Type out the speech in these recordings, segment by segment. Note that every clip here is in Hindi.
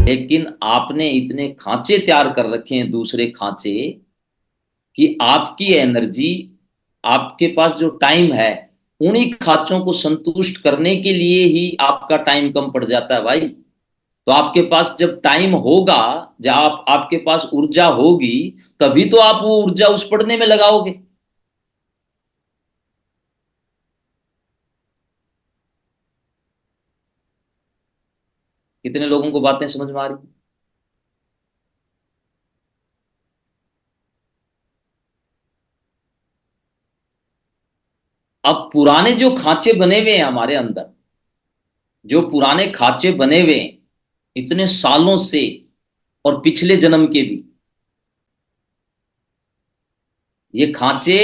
लेकिन आपने इतने खांचे तैयार कर रखे हैं, दूसरे खांचे, कि आपकी एनर्जी, आपके पास जो टाइम है, उन्हीं खांचों को संतुष्ट करने के लिए ही आपका टाइम कम पड़ जाता है भाई। तो आपके पास जब टाइम होगा, जब आपके पास ऊर्जा होगी, तभी तो आप वो ऊर्जा उस पढ़ने में लगाओगे। कितने लोगों को बातें समझ में आ रही? अब पुराने जो खांचे बने हुए हैं हमारे अंदर, जो पुराने खांचे बने हुए हैं इतने सालों से, और पिछले जन्म के भी, ये खांचे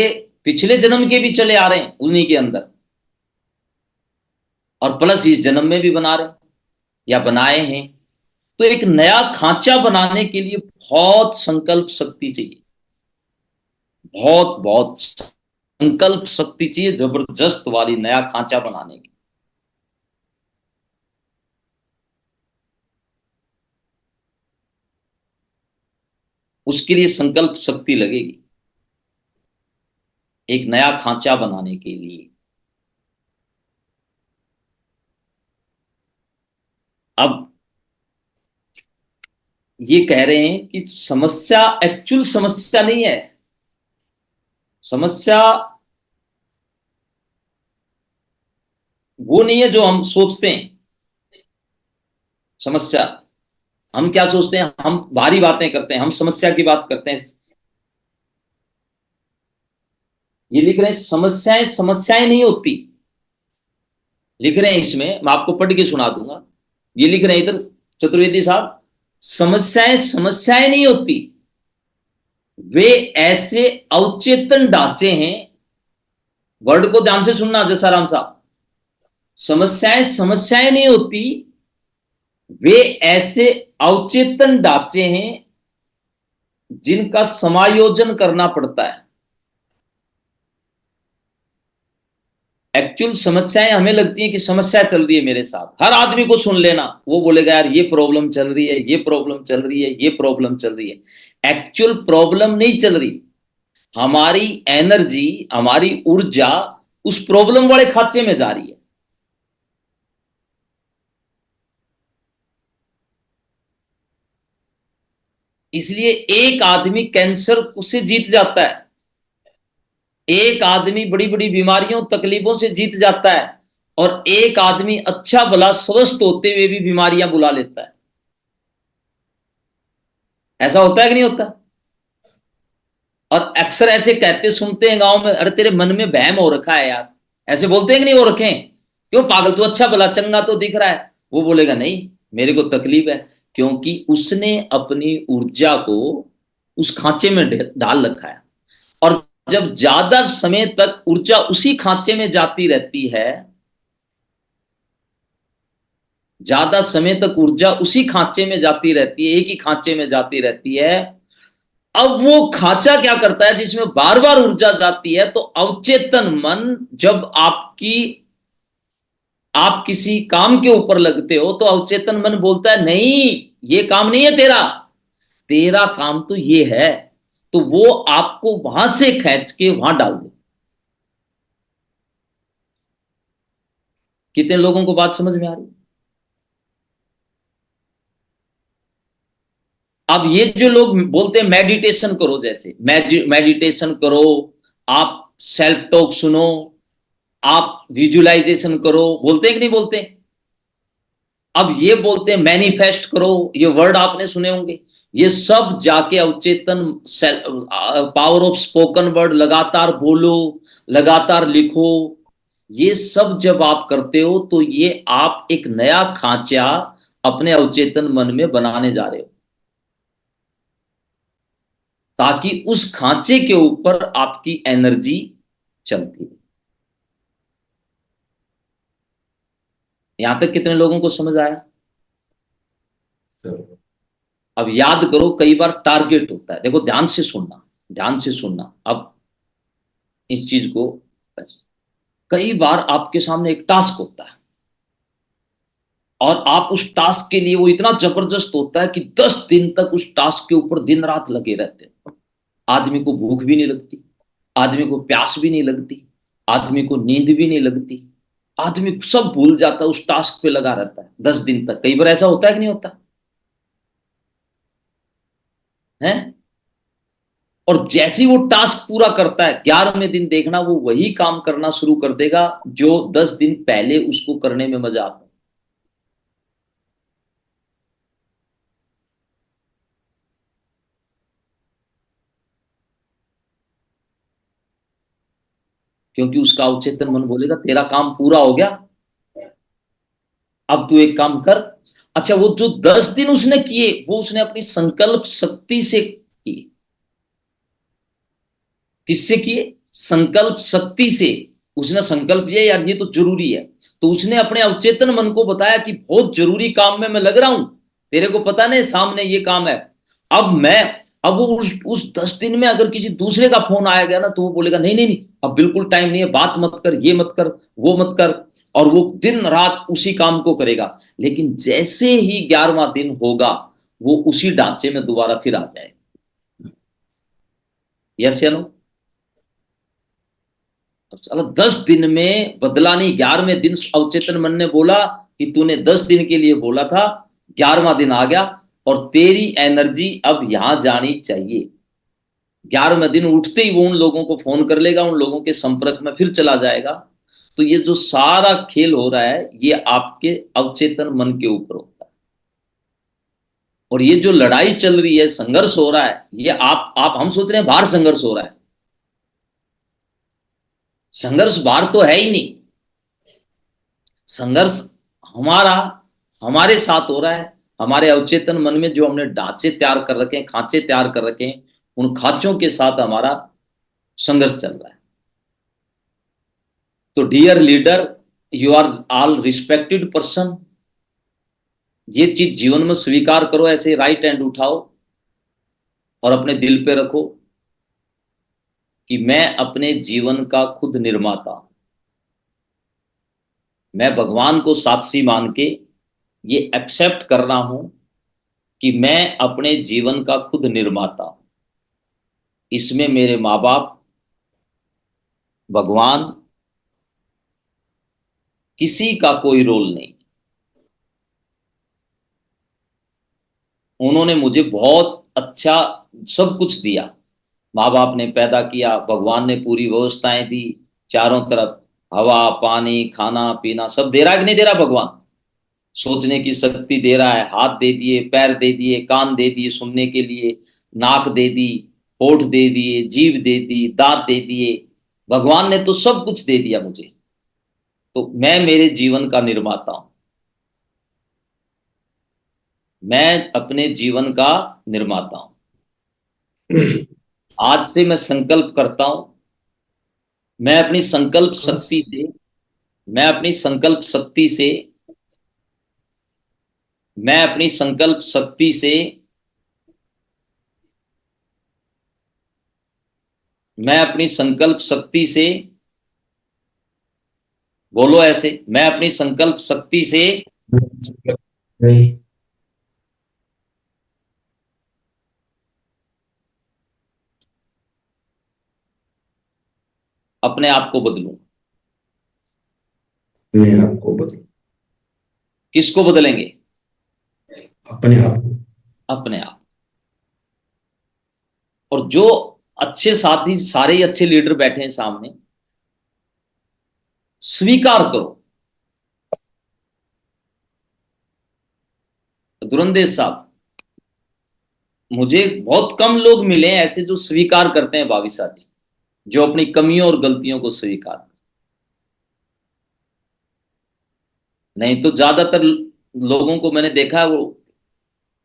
पिछले जन्म के भी चले आ रहे हैं उन्हीं के अंदर, और प्लस इस जन्म में भी बना रहे हैं या बनाए हैं। तो एक नया खांचा बनाने के लिए बहुत संकल्प शक्ति चाहिए, बहुत बहुत संकल्प शक्ति चाहिए, जबरदस्त वाली, नया खांचा बनाने की। उसके लिए संकल्प शक्ति लगेगी, एक नया खांचा बनाने के लिए। अब ये कह रहे हैं कि समस्या एक्चुअल समस्या नहीं है। समस्या वो नहीं है जो हम सोचते हैं। समस्या, हम क्या सोचते हैं, हम भारी बातें करते हैं, हम समस्या की बात करते हैं। ये लिख रहे हैं समस्याएं समस्याएं नहीं होती। लिख रहे हैं इसमें, मैं आपको पढ़ के सुना दूंगा। ये लिख रहे हैं इधर चतुर्वेदी साहब, समस्याएं समस्याएं नहीं होती, वे ऐसे अवचेतन ढांचे हैं। वर्ड को ध्यान से सुनना जसाराम साहब। समस्याएं समस्याएं नहीं होती, वे ऐसे अवचेतन ढांचे हैं जिनका समायोजन करना पड़ता है। एक्चुअल समस्याएं हमें लगती है कि समस्या चल रही है मेरे साथ, हर आदमी को सुन लेना, वो बोलेगा यार ये प्रॉब्लम चल रही है, ये प्रॉब्लम चल रही है, ये प्रॉब्लम चल रही है। एक्चुअल प्रॉब्लम नहीं चल रही, हमारी एनर्जी, हमारी ऊर्जा उस प्रॉब्लम वाले खांचे में जा रही है। इसलिए एक आदमी कैंसर से जीत जाता है, एक आदमी बड़ी बड़ी बीमारियों तकलीफों से जीत जाता है, और एक आदमी अच्छा भला स्वस्थ होते हुए भी बीमारियां बुला लेता है। ऐसा होता है कि नहीं होता? और अक्सर ऐसे कहते सुनते हैं गांव में, अरे तेरे मन में बहम हो रखा है यार। ऐसे बोलते हैं कि नहीं, वो रखे हैं, क्यों पागल, तू अच्छा भला चंगा तो दिख रहा है। वो बोलेगा नहीं, मेरे को तकलीफ है, क्योंकि उसने अपनी ऊर्जा को उस खांचे में डाल रखा है। और जब ज्यादा समय तक ऊर्जा उसी खांचे में जाती रहती है, ज्यादा समय तक ऊर्जा उसी खांचे में जाती रहती है, एक ही खांचे में जाती रहती है, अब वो खांचा क्या करता है, जिसमें बार बार ऊर्जा जाती है, तो अवचेतन मन, जब आप किसी काम के ऊपर लगते हो, तो अवचेतन मन बोलता है नहीं, ये काम नहीं है तेरा, तेरा काम तो ये है। तो वो आपको वहां से खींच के वहां डाल दे। कितने लोगों को बात समझ में आ रही? अब ये जो लोग बोलते हैं मेडिटेशन करो, जैसे मेडिटेशन करो, आप सेल्फ टॉक सुनो, आप विजुअलाइजेशन करो, बोलते हैं कि नहीं बोलते? अब ये बोलते हैं मैनिफेस्ट करो, ये वर्ड आपने सुने होंगे। ये सब जाके अवचेतन, पावर ऑफ स्पोकन वर्ड, लगातार बोलो, लगातार लिखो, ये सब जब आप करते हो, तो ये आप एक नया खांचा अपने अवचेतन मन में बनाने जा रहे हो, ताकि उस खांचे के ऊपर आपकी एनर्जी चलती है। यहां तक कितने लोगों को समझ आया? अब याद करो, कई बार टारगेट होता है, देखो ध्यान से सुनना, ध्यान से सुनना। अब इस चीज को, कई बार आपके सामने एक टास्क होता है, और आप उस टास्क के लिए, वो इतना जबरदस्त होता है कि 10 दिन तक उस टास्क के ऊपर दिन रात लगे रहते हैं। आदमी को भूख भी नहीं लगती, आदमी को प्यास भी नहीं लगती, आदमी को नींद भी नहीं लगती, आदमी सब भूल जाता है, उस टास्क पे लगा रहता है 10 दिन तक। कई बार ऐसा होता है कि नहीं होता है? और जैसे ही वो टास्क पूरा करता है, 11वें दिन देखना वो वही काम करना शुरू कर देगा जो 10 दिन पहले उसको करने में मजा आता है। क्योंकि उसका अवचेतन मन बोलेगा तेरा काम पूरा हो गया, अब तू एक काम कर। अच्छा, वो जो 10 दिन उसने किए, वो उसने अपनी संकल्प शक्ति से किए। किससे किए? संकल्प शक्ति से। उसने संकल्प लिया यार ये तो जरूरी है, तो उसने अपने अवचेतन मन को बताया कि बहुत जरूरी काम में मैं लग रहा हूं, तेरे को पता नहीं सामने ये काम है। अब मैं, अब वो उस 10 दिन में अगर किसी दूसरे का फोन आया गया ना, तो वो बोलेगा नहीं नहीं नहीं, अब बिल्कुल टाइम नहीं है, बात मत कर, ये मत कर, वो मत कर। और वो दिन रात उसी काम को करेगा। लेकिन जैसे ही 11वां दिन होगा, वो उसी ढांचे में दोबारा फिर आ जाएगा। यस या नो? अब साला 10 दिन में बदला नहीं, 11वें दिन अवचेतन मन ने बोला कि तूने 10 दिन के लिए बोला था, 11वां दिन आ गया और तेरी एनर्जी अब यहां जानी चाहिए। 11वें दिन उठते ही वो उन लोगों को फोन कर लेगा, उन लोगों के संपर्क में फिर चला जाएगा। तो ये जो सारा खेल हो रहा है, ये आपके अवचेतन मन के ऊपर होता है। और ये जो लड़ाई चल रही है, संघर्ष हो रहा है, ये आप हम सोच रहे हैं बाहर संघर्ष हो रहा है। संघर्ष बाहर तो है ही नहीं। संघर्ष हमारा, हमारे साथ हो रहा है। हमारे अवचेतन मन में जो हमने ढांचे तैयार कर रखे हैं, खांचे तैयार कर रखे हैं, उन खांचों के साथ हमारा संघर्ष चल रहा है। तो dear leader, you are all respected person. ये चीज जीवन में स्वीकार करो, ऐसे राइट हैंड उठाओ और अपने दिल पे रखो कि मैं अपने जीवन का खुद निर्माता हूं। मैं भगवान को साक्षी मान के ये एक्सेप्ट कर रहा हूं कि मैं अपने जीवन का खुद निर्माता हूं। इसमें मेरे माँ बाप, भगवान, किसी का कोई रोल नहीं। उन्होंने मुझे बहुत अच्छा सब कुछ दिया। माँ बाप ने पैदा किया, भगवान ने पूरी व्यवस्थाएं दी, चारों तरफ हवा पानी खाना पीना सब दे रहा है कि नहीं दे रहा भगवान? सोचने की शक्ति दे रहा है, हाथ दे दिए, पैर दे दिए, कान दे दिए सुनने के लिए, नाक दे दी, होठ दे दिए, जीभ दे दी, दांत दे दिए। भगवान ने तो सब कुछ दे दिया मुझे। तो मैं मेरे जीवन का निर्माता हूं। मैं अपने जीवन का निर्माता हूं। आज से मैं संकल्प करता हूं, मैं अपनी संकल्प शक्ति से, मैं अपनी संकल्प शक्ति से, मैं अपनी संकल्प शक्ति से, मैं अपनी संकल्प शक्ति से, बोलो ऐसे, मैं अपनी संकल्प शक्ति से नहीं। अपने आप को बदलूं। अपने आप को बदलो। किसको बदलेंगे? अपने आप को। अपने आप। और जो अच्छे साथी, सारे ही अच्छे लीडर बैठे हैं सामने, स्वीकार करो। धुरंधर साहब, मुझे बहुत कम लोग मिले हैं ऐसे जो स्वीकार करते हैं भावी साथी, जो अपनी कमियों और गलतियों को स्वीकार करते। नहीं तो ज्यादातर लोगों को मैंने देखा है, वो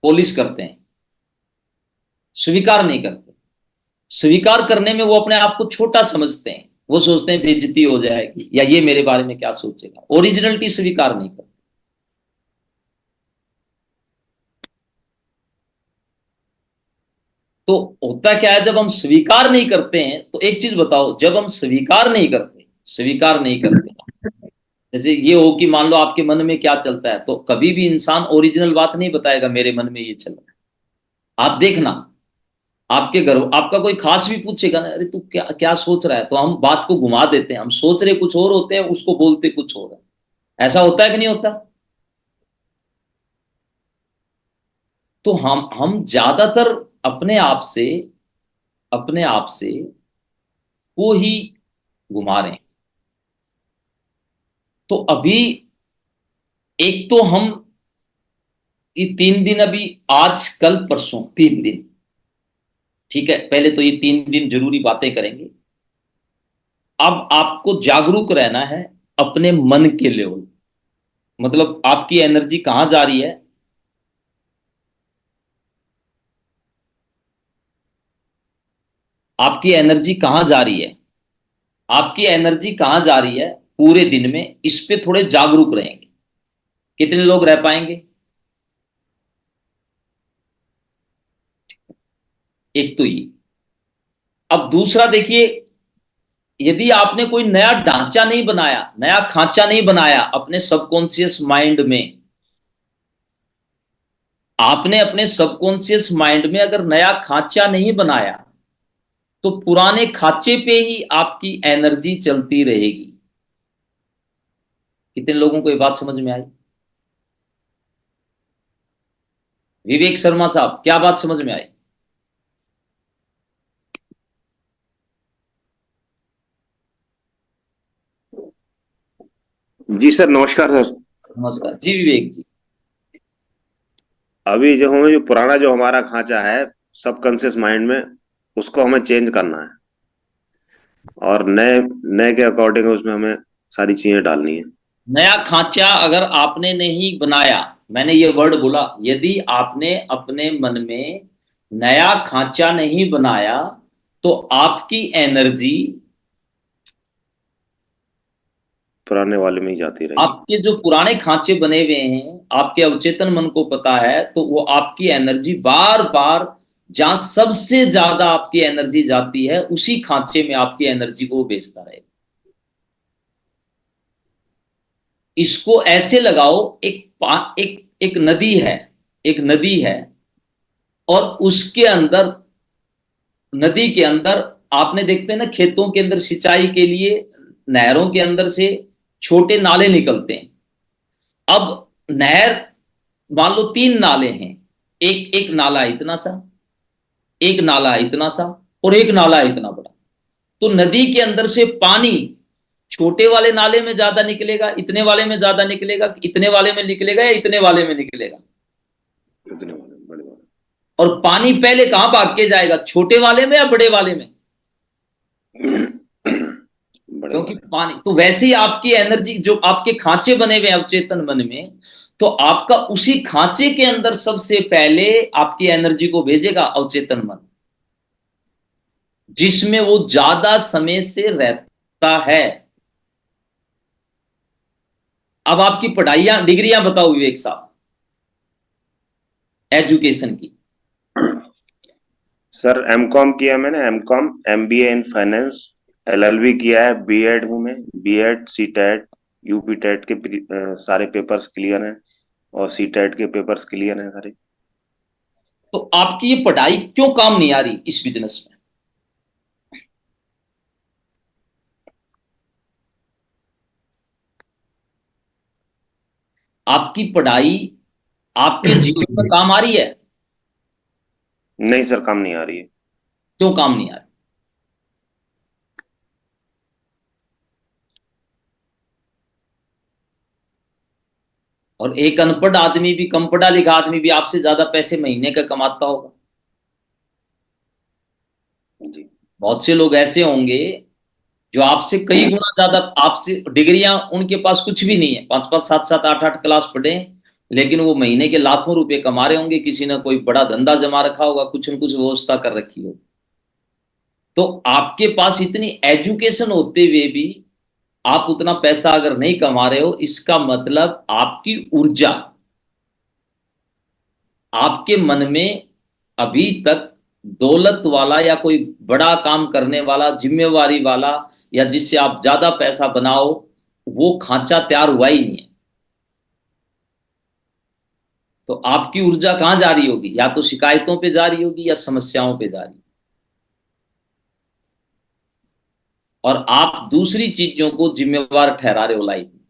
पॉलिश करते हैं, स्वीकार नहीं करते। स्वीकार करने में वो अपने आप को छोटा समझते हैं, वो सोचते हैं बेइज्जती हो जाएगी या ये मेरे बारे में क्या सोचेगा। ओरिजिनलिटी स्वीकार नहीं करते। तो होता क्या है, जब हम स्वीकार नहीं करते हैं, तो एक चीज बताओ, जब हम स्वीकार नहीं करते, स्वीकार नहीं करते, जैसे ये हो कि मान लो आपके मन में क्या चलता है, तो कभी भी इंसान ओरिजिनल बात नहीं बताएगा मेरे मन में ये चल रहा है। आप देखना, आपके घर आपका कोई खास भी पूछेगा ना, अरे तू क्या क्या सोच रहा है, तो हम बात को घुमा देते हैं, हम सोच रहे कुछ और होते हैं, उसको बोलते कुछ और है। ऐसा होता है कि नहीं होता? तो हम ज्यादातर अपने आप से अपने आप से को ही घुमा रहे हैं। तो अभी एक तो हम ये 3 दिन, अभी आज कल परसों 3 दिन, ठीक है, पहले तो ये 3 दिन जरूरी बातें करेंगे। अब आपको जागरूक रहना है अपने मन के लेवल, मतलब आपकी एनर्जी कहां जा रही है। आपकी एनर्जी कहां जा रही है, आपकी एनर्जी कहां जा रही है पूरे दिन में, इस पे थोड़े जागरूक रहेंगे। कितने लोग रह पाएंगे? एक तो ये। अब दूसरा देखिए, यदि आपने कोई नया ढांचा नहीं बनाया, नया खांचा नहीं बनाया अपने सबकॉन्शियस माइंड में, आपने अपने सबकॉन्शियस माइंड में अगर नया खांचा नहीं बनाया, तो पुराने खांचे पे ही आपकी एनर्जी चलती रहेगी। कितने लोगों को ये बात समझ में आई? विवेक शर्मा साहब, क्या बात समझ में आई? जी सर, नमस्कार सर। नमस्कार जी विवेक जी। अभी जो पुराना जो हमारा खांचा है सबकॉन्शियस माइंड में, उसको हमें चेंज करना है और नए नए के अकॉर्डिंग उसमें हमें सारी चीजें डालनी है। नया खांचा अगर आपने नहीं बनाया, मैंने ये वर्ड बोला, यदि आपने अपने मन में नया खांचा नहीं बनाया, तो आपकी एनर्जी पुराने वाले में ही जाती रहेगी। आपके जो पुराने खांचे बने हुए हैं, आपके अवचेतन मन को पता है, तो वो आपकी एनर्जी बार बार, जहां सबसे ज्यादा आपकी एनर्जी जाती है उसी खांचे में आपकी एनर्जी को भेजता रहेगा। इसको ऐसे लगाओ, एक नदी है, एक नदी है, और उसके अंदर, नदी के अंदर, आपने देखते हैं ना खेतों के अंदर सिंचाई के लिए नहरों के अंदर से छोटे नाले निकलते हैं। अब नहर, मान लो 3 नाले हैं, एक एक नाला इतना सा, एक नाला इतना सा, और एक नाला इतना बड़ा। तो नदी के अंदर से पानी छोटे वाले नाले में ज्यादा निकलेगा, इतने वाले में ज्यादा निकलेगा, इतने वाले में निकलेगा, या इतने वाले में निकलेगा? उतने वाले, बड़े वाले। और पानी पहले कहां भाग के जाएगा, छोटे वाले में या बड़े वाले में? बड़े क्योंकि वाले। पानी, तो वैसे ही आपकी एनर्जी जो आपके खांचे बने हुए अवचेतन मन में, तो आपका उसी खांचे के अंदर सबसे पहले आपकी एनर्जी को भेजेगा अवचेतन मन, जिसमें वो ज्यादा समय से रहता है। अब आपकी पढ़ाइयां, डिग्रियां बताओ विवेक साहब, एजुकेशन की। सर एमकॉम किया मैंने, M Com, MBA in finance, LLB किया है, बीएड हूँ मैं, बीएड, सीटेट, यूपी टेट के सारे पेपर्स क्लियर हैं और सीटेट के पेपर्स क्लियर हैं सारे। तो आपकी ये पढ़ाई क्यों काम नहीं आ रही इस बिजनेस में? आपकी पढ़ाई आपके जीवन में काम आ रही है? नहीं सर, काम नहीं आ रही है। क्यों काम नहीं आ रही? और एक अनपढ़ आदमी भी, कम पढ़ा लिखा आदमी भी आपसे ज्यादा पैसे महीने का कमाता होगा। जी। बहुत से लोग ऐसे होंगे जो आपसे कई गुना ज्यादा, आपसे डिग्रियां उनके पास कुछ भी नहीं है, 5-5, 7-7, 8-8 क्लास पढ़े, लेकिन वो महीने के लाखों रुपए कमा रहे होंगे, किसी ने कोई बड़ा धंधा जमा रखा होगा, कुछ न कुछ व्यवस्था कर रखी होगी। तो आपके पास इतनी एजुकेशन होते हुए भी आप उतना पैसा अगर नहीं कमा रहे हो, इसका मतलब आपकी ऊर्जा, आपके मन में अभी तक दौलत वाला या कोई बड़ा काम करने वाला, जिम्मेवारी वाला, या जिससे आप ज्यादा पैसा बनाओ, वो खांचा तैयार हुआ ही नहीं है, तो आपकी ऊर्जा कहां जा रही होगी? या तो शिकायतों पे जा रही होगी या समस्याओं पे जा रही होगी। और आप दूसरी चीजों को जिम्मेवार ठहरा रहे हो लाइफ में,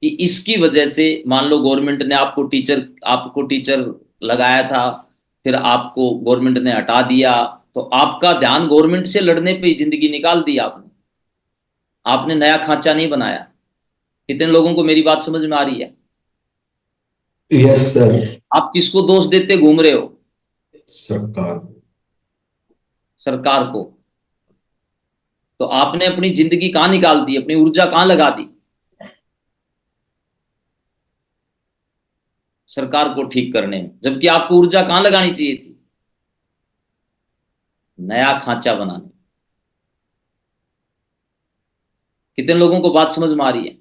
कि इसकी वजह से मान लो गवर्नमेंट ने आपको टीचर लगाया था, फिर आपको गवर्नमेंट ने हटा दिया, तो आपका ध्यान गवर्नमेंट से लड़ने पे ही जिंदगी निकाल दी आपने। आपने नया खांचा नहीं बनाया। कितने लोगों को मेरी बात समझ में आ रही है? Yes sir. आप किसको दोष देते घूम रहे हो? सरकार। सरकार को। तो आपने अपनी जिंदगी कहां निकाल दी, अपनी ऊर्जा कहां लगा दी? सरकार को ठीक करने में, जबकि आपको ऊर्जा कहां लगानी चाहिए थी? नया खांचा बनाने। कितने लोगों को बात समझ में आ रही है?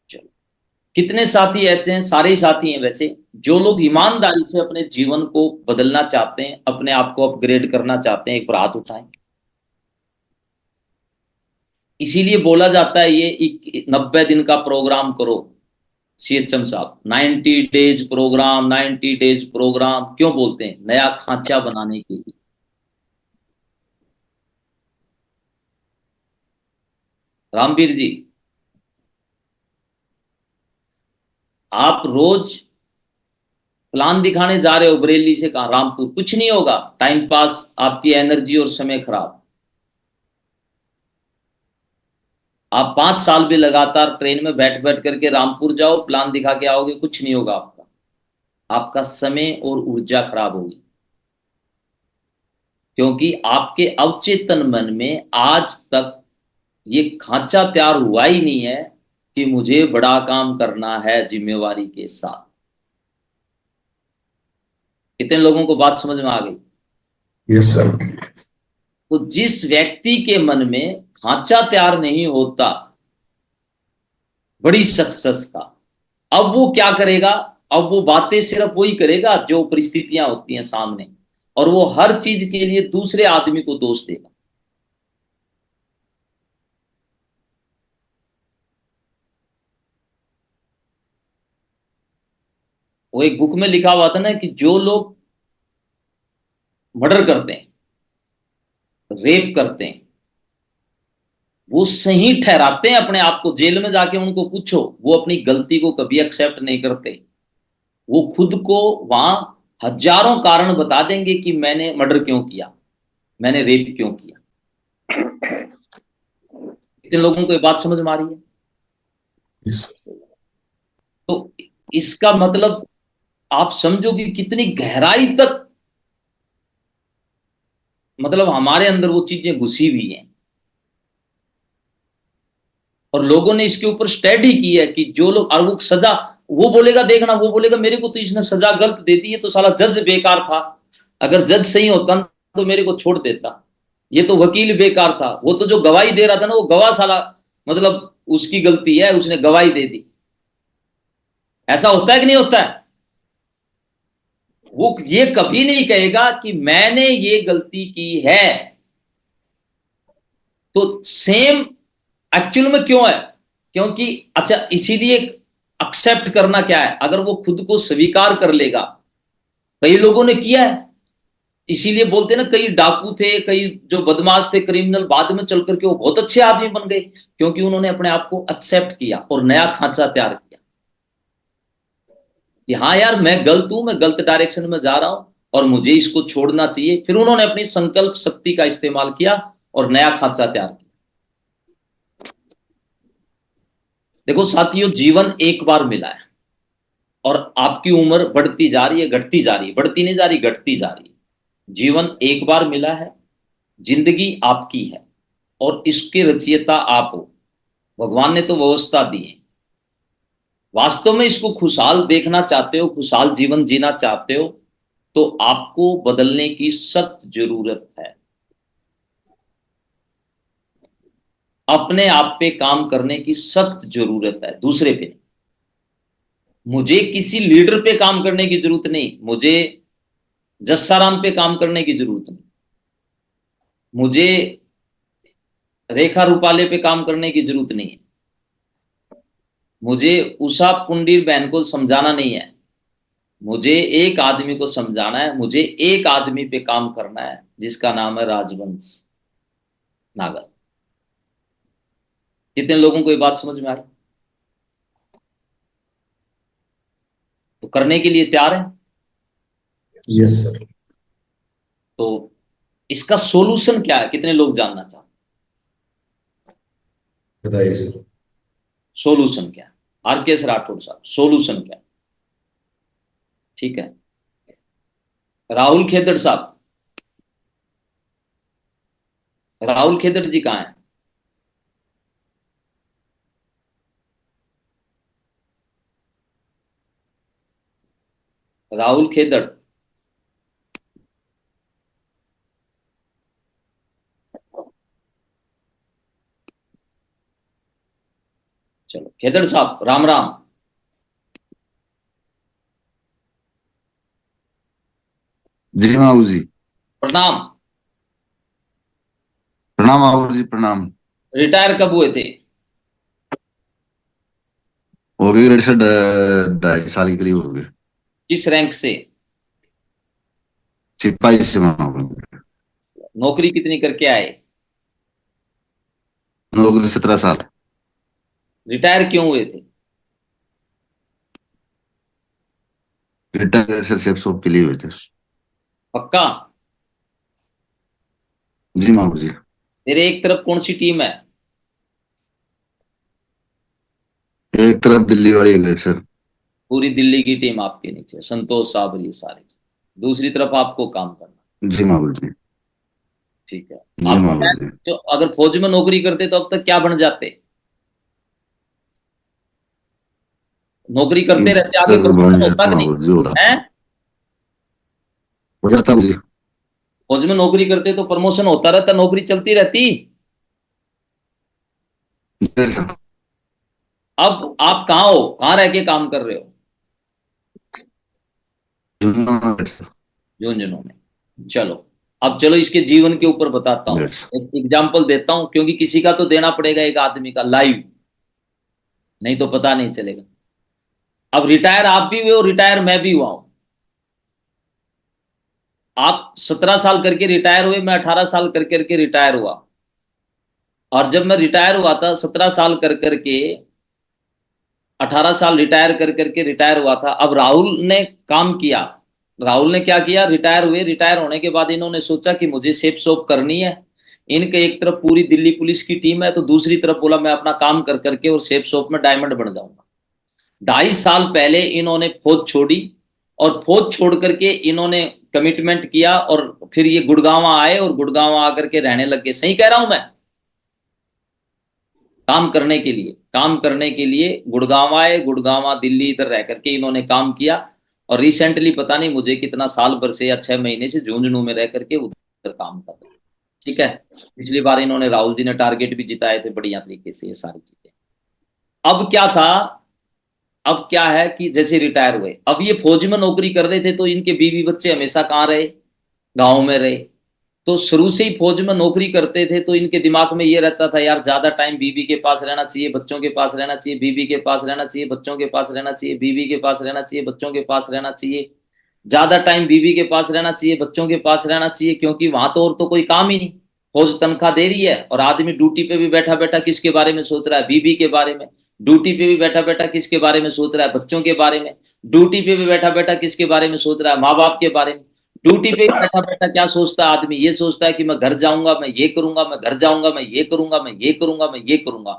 चलो, कितने साथी ऐसे हैं, सारे ही साथी हैं वैसे, जो लोग ईमानदारी से अपने जीवन को बदलना चाहते हैं, अपने आप को अपग्रेड करना चाहते हैं, एक बार हाथ उठाएं। इसीलिए बोला जाता है ये 90 दिन का प्रोग्राम करो। सीएचएम साहब 90 डेज प्रोग्राम क्यों बोलते हैं? नया खांचा बनाने के लिए। रामवीर जी, आप रोज प्लान दिखाने जा रहे हो बरेली से कहा रामपुर, कुछ नहीं होगा, टाइम पास, आपकी एनर्जी और समय खराब। आप 5 साल भी लगातार ट्रेन में बैठ बैठ करके रामपुर जाओ, प्लान दिखा के आओगे, कुछ नहीं होगा आपका। आपका समय और ऊर्जा खराब होगी, क्योंकि आपके अवचेतन मन में आज तक ये खांचा तैयार हुआ ही नहीं है कि मुझे बड़ा काम करना है जिम्मेवारी के साथ। कितने लोगों को बात समझ में आ गई? Yes sir. तो जिस व्यक्ति के मन में खांचा तैयार नहीं होता बड़ी सक्सेस का, अब वो क्या करेगा? अब वो बातें सिर्फ वही करेगा जो परिस्थितियां होती हैं सामने, और वो हर चीज के लिए दूसरे आदमी को दोष देगा। वो एक बुक में लिखा हुआ था ना कि जो लोग मर्डर करते हैं, रेप करते हैं, वो सही ठहराते हैं अपने आप को। जेल में जाके उनको पूछो, वो अपनी गलती को कभी एक्सेप्ट नहीं करते। वो खुद को वहां हजारों कारण बता देंगे कि मैंने मर्डर क्यों किया, मैंने रेप क्यों किया। कितने लोगों को ये बात समझ में आ रही है? यस। तो इसका मतलब आप समझो कि कितनी गहराई तक मतलब हमारे अंदर वो चीजें घुसी हुई हैं, और लोगों ने इसके ऊपर स्टडी की है कि जो लोग, और वो सजा, वो बोलेगा, देखना, वो बोलेगा मेरे को तो इसने सजा गलत दे दी है, तो साला जज बेकार था। अगर जज सही होता तो मेरे को छोड़ देता। ये तो वकील बेकार था, वो तो जो गवाही दे रहा था ना, वो गवाह साला मतलब उसकी गलती है, उसने गवाही दे दी। ऐसा होता है कि नहीं होता है? वो ये कभी नहीं कहेगा कि मैंने ये गलती की है। तो सेम एक्चुअल में क्यों है? क्योंकि अच्छा, इसीलिए एक्सेप्ट करना क्या है, अगर वो खुद को स्वीकार कर लेगा। कई लोगों ने किया है, इसीलिए बोलते हैं ना, कई डाकू थे, कई जो बदमाश थे, क्रिमिनल, बाद में चल करके वो बहुत अच्छे आदमी बन गए, क्योंकि उन्होंने अपने आप को एक्सेप्ट किया और नया खांचा तैयार किया कि हाँ यार, मैं गलत हूं, मैं गलत डायरेक्शन में जा रहा हूं और मुझे इसको छोड़ना चाहिए। फिर उन्होंने अपनी संकल्प शक्ति का इस्तेमाल किया और नया खांचा तैयार किया। देखो साथियों, जीवन एक बार मिला है और आपकी उम्र बढ़ती जा रही है, घटती जा रही है, बढ़ती नहीं जा रही, घटती जा रही है। जीवन एक बार मिला है, जिंदगी आपकी है और इसके रचयिता आप हो। भगवान ने तो व्यवस्था दी है। वास्तव में इसको खुशहाल देखना चाहते हो, खुशहाल जीवन जीना चाहते हो, तो आपको बदलने की सख्त जरूरत है। अपने आप पे काम करने की सख्त जरूरत है, दूसरे पे नहीं। मुझे किसी लीडर पे काम करने की जरूरत नहीं, मुझे जस्साराम पे काम करने की जरूरत नहीं। मुझे रेखा रूपाले पे काम करने की जरूरत नहीं है, मुझे उषा पुंडीर बहन को समझाना नहीं है, मुझे एक आदमी को समझाना है, मुझे एक आदमी पे काम करना है जिसका नाम है राजवंश नागर। कितने लोगों को ये बात समझ में आई? तो करने के लिए तैयार है? Yes sir. तो इसका सॉल्यूशन क्या है, कितने लोग जानना चाहते? बताइए सर। सॉल्यूशन क्या है? आर.के.एस. राठौड़ साहब, सॉल्यूशन क्या है? ठीक है, राहुल खेदड़ साहब, राहुल खेदड़ जी कहाँ हैं? राहुल खेदड़, चलो खेदड़ साहब, राम राम। जी माऊ जी। प्रणाम। प्रणाम माऊ जी, प्रणाम। रिटायर कब हुए थे? हो गई डेढ़ से 2.5 साल के करीब हो गए। किस रैंक से? सिपाही से माऊ। नौकरी कितनी करके आए? नौकरी 17 साल। रिटायर क्यों हुए थे? रिटायर से सेफ शॉप के लिए हुए थे। पक्का? जी माऊ जी। तेरे एक तरफ कौन सी टीम है? एक तरफ दिल्ली वाली है सर। पूरी दिल्ली की टीम आपके नीचे, संतोष साहब, ये सारी। दूसरी तरफ आपको काम करना। जी माऊ जी। ठीक है। जी आप माऊ जी। जो अगर फौज में नौकरी करते तो अब तक क्या बन जाते? नौकरी करते रहते, आगे सर बन प्रमोशन होता जाता कि नहीं? माऊ जी, होता है? हो जाता जी। फौज में नौकरी करते तो प्रमोशन होता रहता, नौकरी चलती रहती। जी सर। अब आप कहाँ हो, कहाँ रह के काम कर रहे हो? झुंझुनू में। चलो, अब चलो इसके जीवन के ऊपर बताता हूँ, एक एग्जाम्पल देता हूँ, क्योंकि किसी का तो देना पड़ेगा, एक आदमी का लाइव, नहीं तो पता नहीं चलेगा। अब रिटायर आप भी हुए हो, रिटायर मैं भी हुआ हूं। आप 17 साल करके रिटायर हुए, मैं 18 साल कर करके रिटायर हुआ। और जब मैं रिटायर हुआ था 17 साल कर करके, 18 साल रिटायर कर करके रिटायर हुआ था। अब राहुल ने काम किया। राहुल ने क्या किया? रिटायर हुए, रिटायर होने के बाद इन्होंने सोचा कि मुझे सेफ शॉप करनी है। इनके एक तरफ पूरी दिल्ली पुलिस की टीम है, तो दूसरी तरफ बोला मैं अपना काम कर करके और सेफ शॉप में डायमंड बन जाऊंगा। 2.5 साल पहले इन्होंने फौज छोड़ी, और फौज छोड़ करके इन्होंने कमिटमेंट किया, और फिर ये गुड़गांव आए और गुड़गांव आकर के रहने लगे। सही कह रहा हूं मैं? काम करने के लिए, काम करने के लिए गुड़गांव आए, गुड़गांव दिल्ली इधर रह करके इन्होंने काम किया। और रिसेंटली पता नहीं मुझे कितना साल भर से या 6 महीने से झुंझुनू में रह करके उधर काम कर रहे हैं। ठीक है। पिछली बार इन्होंने, राहुल जी ने टारगेट भी जिताए थे बढ़िया तरीके से, ये सारी चीजें। अब क्या था, अब क्या है कि जैसे रिटायर हुए, अब ये फौज में नौकरी कर रहे थे, तो इनके बीवी बच्चे हमेशा कहाँ रहे? गांव में रहे। तो शुरू से ही फौज में नौकरी करते थे, तो इनके दिमाग में ये रहता था, यार ज्यादा टाइम बीवी के पास रहना चाहिए, बच्चों के पास रहना चाहिए, बीवी के पास रहना चाहिए, बच्चों के पास रहना चाहिए, बीवी के पास रहना चाहिए, बच्चों के पास रहना चाहिए। ज्यादा टाइम बीवी के पास रहना चाहिए, बच्चों के पास रहना चाहिए, क्योंकि वहां तो और तो कोई काम ही नहीं। फौज तनख्वाह दे रही है, और आदमी ड्यूटी पे भी बैठा बैठा किसके बारे में सोच रहा है? बीवी के बारे में। ड्यूटी पे भी बैठा बैठा किसके बारे में सोच रहा है? बच्चों के बारे में। ड्यूटी पे भी बैठा बैठा किसके बारे में सोच रहा है? माँ बाप के बारे में। ड्यूटी पे बैठा बैठा क्या सोचता है आदमी? ये सोचता है कि मैं घर जाऊंगा, मैं ये करूंगा, मैं घर जाऊंगा, मैं ये करूंगा, मैं ये करूंगा, मैं ये करूंगा।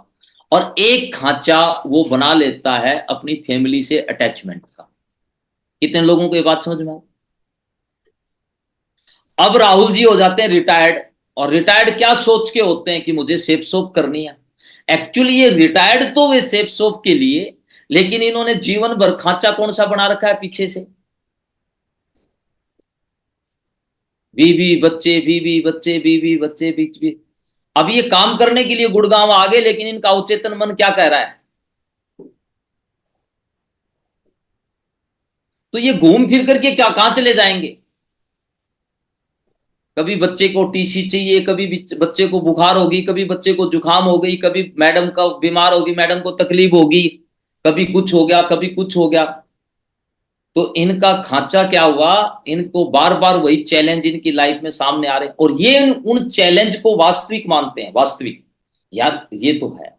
और एक खांचा वो बना लेता है अपनी फैमिली से अटैचमेंट का। कितने लोगों को ये बात समझ में आई? अब राहुल जी हो जाते हैं रिटायर्ड, और रिटायर्ड क्या सोच के होते हैं कि मुझे सेफ शॉप करनी है। एक्चुअली ये रिटायर्ड तो वे सेफ शॉप के लिए, लेकिन इन्होंने जीवन भर खांचा कौन सा बना रखा है पीछे से? बीवी बच्चे, बीवी बच्चे, बीवी बच्चे, बीच भी। अब ये काम करने के लिए गुड़गांव आ गए, लेकिन इनका अवचेतन मन क्या कह रहा है? तो ये घूम फिर करके क्या, कहां चले जाएंगे? कभी बच्चे को टीसी चाहिए, कभी बच्चे को बुखार होगी, कभी बच्चे को जुकाम हो गई, कभी मैडम का बीमार होगी, मैडम को तकलीफ होगी, कभी कुछ हो गया, कभी कुछ हो गया। तो इनका खांचा क्या हुआ, इनको बार बार वही चैलेंज इनकी लाइफ में सामने आ रहे हैं, और ये उन चैलेंज को वास्तविक मानते हैं। वास्तविक यार ये तो है।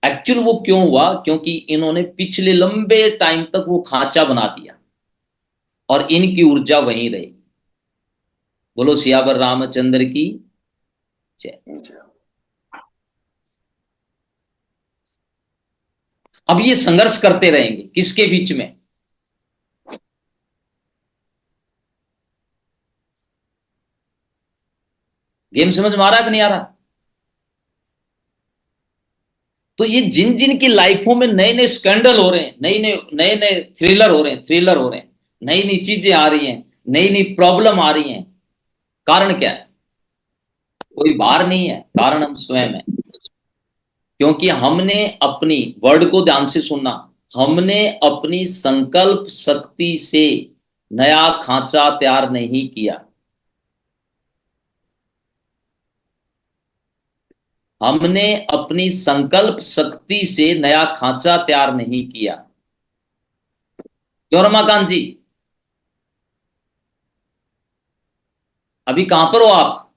एक्चुअल वो क्यों हुआ, क्योंकि इन्होंने पिछले लंबे टाइम तक वो खांचा बना दिया और इनकी ऊर्जा वहीं रही। बोलो सियावर रामचंद्र की जय। अब ये संघर्ष करते रहेंगे किसके बीच में? गेम समझ में आ रहा है कि नहीं आ रहा? तो ये जिन जिन की लाइफों में नए नए स्कैंडल हो रहे हैं, नए नए थ्रिलर हो रहे हैं, नई नई चीजें आ रही हैं, नई नई प्रॉब्लम आ रही हैं, कारण क्या है? कोई बाहर नहीं है, कारण हम स्वयं है। क्योंकि हमने अपनी वर्ड को ध्यान से सुनना, हमने अपनी संकल्प शक्ति से नया खांचा तैयार नहीं किया। हमने अपनी संकल्प शक्ति से नया खांचा तैयार नहीं किया। क्यों रमाकांत जी, अभी कहां पर हो आप?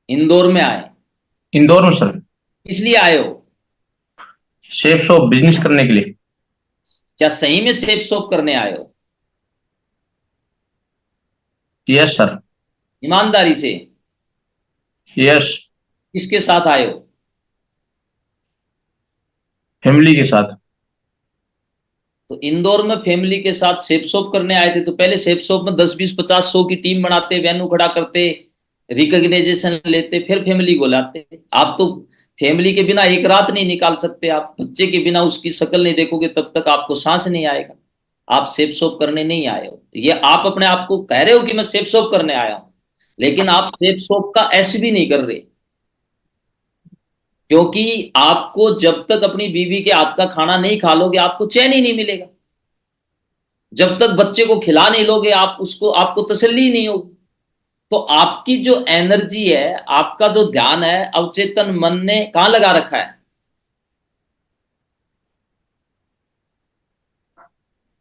इंदौर में आए? इंदौर में सर। इसलिए आए हो? शेप शॉप बिजनेस करने के लिए। क्या सही में शेप शॉप करने आए हो? Yes sir. ईमानदारी से? यस। किसके साथ आए हो? फैमिली के साथ। तो इंदौर में फैमिली के साथ शेप शॉप करने आए थे, तो पहले शेप शॉप में 10 20 50 100 की टीम बनाते, वेन्यू खड़ा करते, रिकॉग्नाइजेशन लेते, फिर फैमिली को लाते। आप तो फैमिली के बिना एक रात नहीं निकाल सकते। आप बच्चे के बिना उसकी शक्ल नहीं देखोगे तब तक आपको सांस नहीं आएगा। आप शेप शॉप करने नहीं आए हो। ये आप अपने आप को कह रहे हो कि मैं शेप शॉप करने आया हूं, लेकिन आप शेप शॉप का ऐश भी नहीं कर रहे। क्योंकि आपको जब तक अपनी बीवी के हाथ का खाना नहीं खा लोगे, आपको चैन ही नहीं मिलेगा। जब तक बच्चे को खिला नहीं लोगे, आपको तसल्ली नहीं होगी। तो आपकी जो एनर्जी है, आपका जो ध्यान है, अवचेतन मन ने कहां लगा रखा है?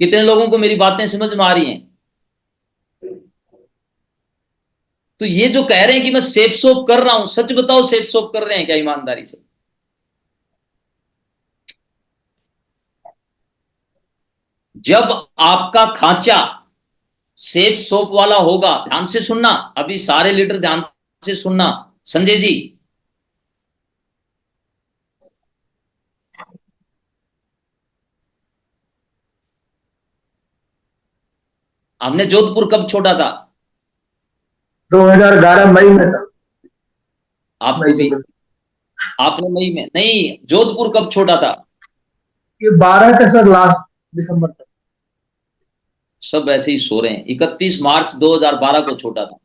कितने लोगों को मेरी बातें समझ में आ रही हैं? तो ये जो कह रहे हैं कि मैं शेप शॉप कर रहा हूं, सच बताओ शेप शॉप कर रहे हैं क्या ईमानदारी से? जब आपका खांचा शेप शॉप वाला होगा, ध्यान से सुनना, अभी सारे लीडर ध्यान से सुनना। संजय जी, हमने जोधपुर कब छोड़ा था? 2011 मई में था। आपको भी, आपने मई में नहीं, जोधपुर कब छोड़ा था? ये 12 के सर लास्ट दिसंबर तक। सब ऐसे ही सो रहे हैं। 31 मार्च 2012 को छोड़ा था।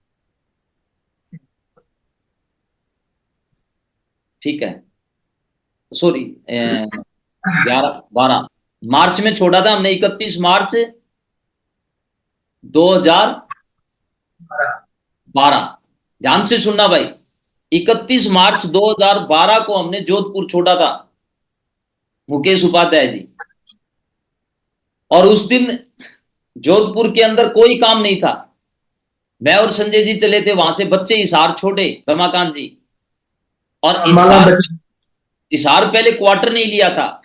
ठीक है, सॉरी, 12 मार्च में छोड़ा था हमने। 31 मार्च 2012, ध्यान से सुनना भाई। 31 मार्च 2012 को हमने जोधपुर छोड़ा था, मुकेश उपाध्याय जी। और उस दिन जोधपुर के अंदर कोई काम नहीं था। मैं और संजय जी चले थे वहां से, बच्चे हिसार छोड़े, रमाकांत जी। और हिसार पहले क्वार्टर नहीं लिया था,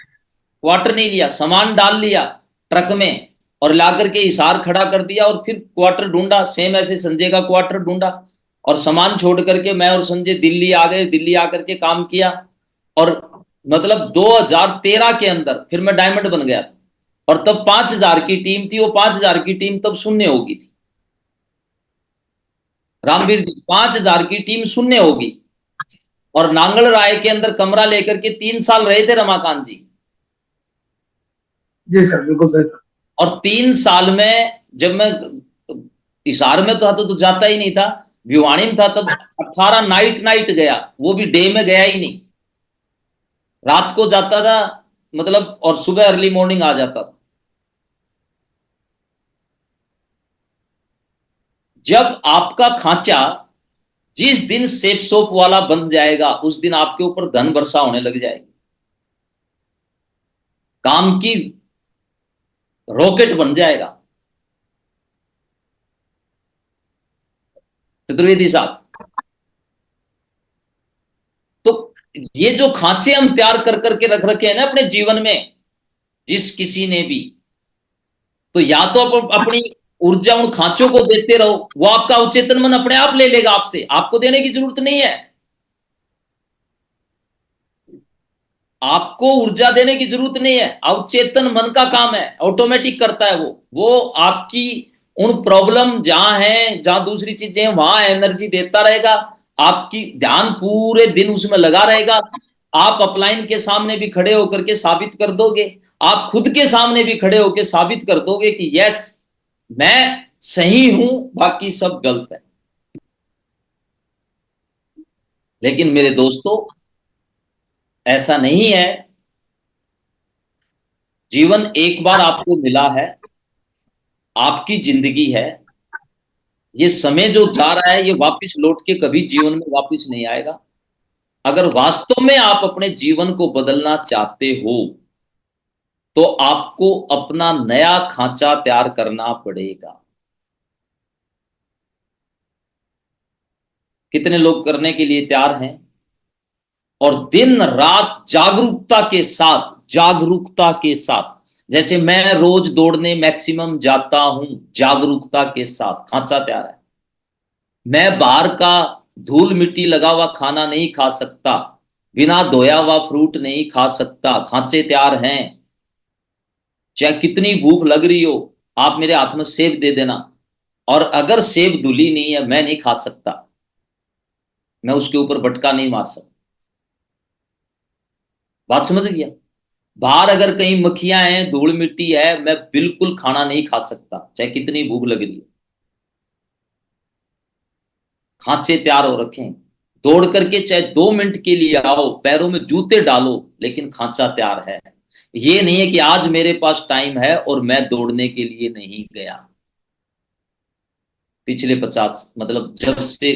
क्वार्टर नहीं लिया, सामान डाल लिया ट्रक में और लाकर के हिसार खड़ा कर दिया, और फिर क्वार्टर ढूंढा। सेम ऐसे संजय का क्वार्टर ढूंढा और सामान छोड़ करके मैं और संजय दिल्ली आ गए। दिल्ली आकर के काम किया, और मतलब 2013 के अंदर फिर मैं डायमंड बन गया। और तब 5000 की टीम थी। वो 5000 की टीम तब शून्य होगी थी, रामवीर जी, 5000 की टीम शून्य होगी। और नांगल राय के अंदर कमरा लेकर के 3 साल रहे थे रमाकांत जी। जी सर, बिल्कुल सही सर। और 3 साल में जब मैं हिसार में था तो जाता ही नहीं था, भिवानी में था तब 18 नाइट गया, वो भी डे में गया ही नहीं, रात को जाता था। मतलब और सुबह अर्ली मॉर्निंग आ जाता था। जब आपका खांचा जिस दिन सेप सोप वाला बन जाएगा उस दिन आपके ऊपर धन वर्षा होने लग जाएगी, काम की रॉकेट बन जाएगा। चतुर्वेदी साहब, तो ये जो खांचे हम तैयार कर करके रख रखे हैं ना अपने जीवन में, जिस किसी ने भी, तो या तो आप अपनी ऊर्जा उन खांचों को देते रहो, वो आपका अवचेतन मन अपने आप ले लेगा आपसे, आपको देने की जरूरत नहीं है। आपको ऊर्जा देने की जरूरत नहीं है, अवचेतन मन का काम है, ऑटोमेटिक करता है वो आपकी उन प्रॉब्लम जहां है, जहां दूसरी चीजें वहां एनर्जी देता रहेगा। आपकी ध्यान पूरे दिन उसमें लगा रहेगा। आप अपलाइन के सामने भी खड़े होकर के साबित कर दोगे, आप खुद के सामने भी खड़े होकर साबित कर दोगे कि यस मैं सही हूं, बाकी सब गलत है। लेकिन मेरे दोस्तों ऐसा नहीं है। जीवन एक बार आपको मिला है, आपकी जिंदगी है, ये समय जो जा रहा है ये वापस लौट के कभी जीवन में वापस नहीं आएगा। अगर वास्तव में आप अपने जीवन को बदलना चाहते हो तो आपको अपना नया खांचा तैयार करना पड़ेगा। कितने लोग करने के लिए तैयार हैं और दिन रात जागरूकता के साथ, जैसे मैं रोज दौड़ने मैक्सिमम जाता हूं, जागरूकता के साथ खांचा तैयार है। मैं बाहर का धूल मिट्टी लगा हुआ खाना नहीं खा सकता, बिना धोया हुआ फ्रूट नहीं खा सकता, खांचे तैयार हैं। चाहे कितनी भूख लग रही हो, आप मेरे हाथ में सेब दे देना, और अगर सेब धुली नहीं है मैं नहीं खा सकता, मैं उसके ऊपर बटका नहीं मार सकता। बात समझ गया? बाहर अगर कहीं मक्खियां हैं, धूल मिट्टी है, मैं बिल्कुल खाना नहीं खा सकता, चाहे कितनी भूख लग रही है। खांचे तैयार हो रखे हैं, दौड़ करके चाहे 2 मिनट के लिए आओ, पैरों में जूते डालो, लेकिन खांचा तैयार है। ये नहीं है कि आज मेरे पास टाइम है और मैं दौड़ने के लिए नहीं गया। पिछले 50 मतलब जब से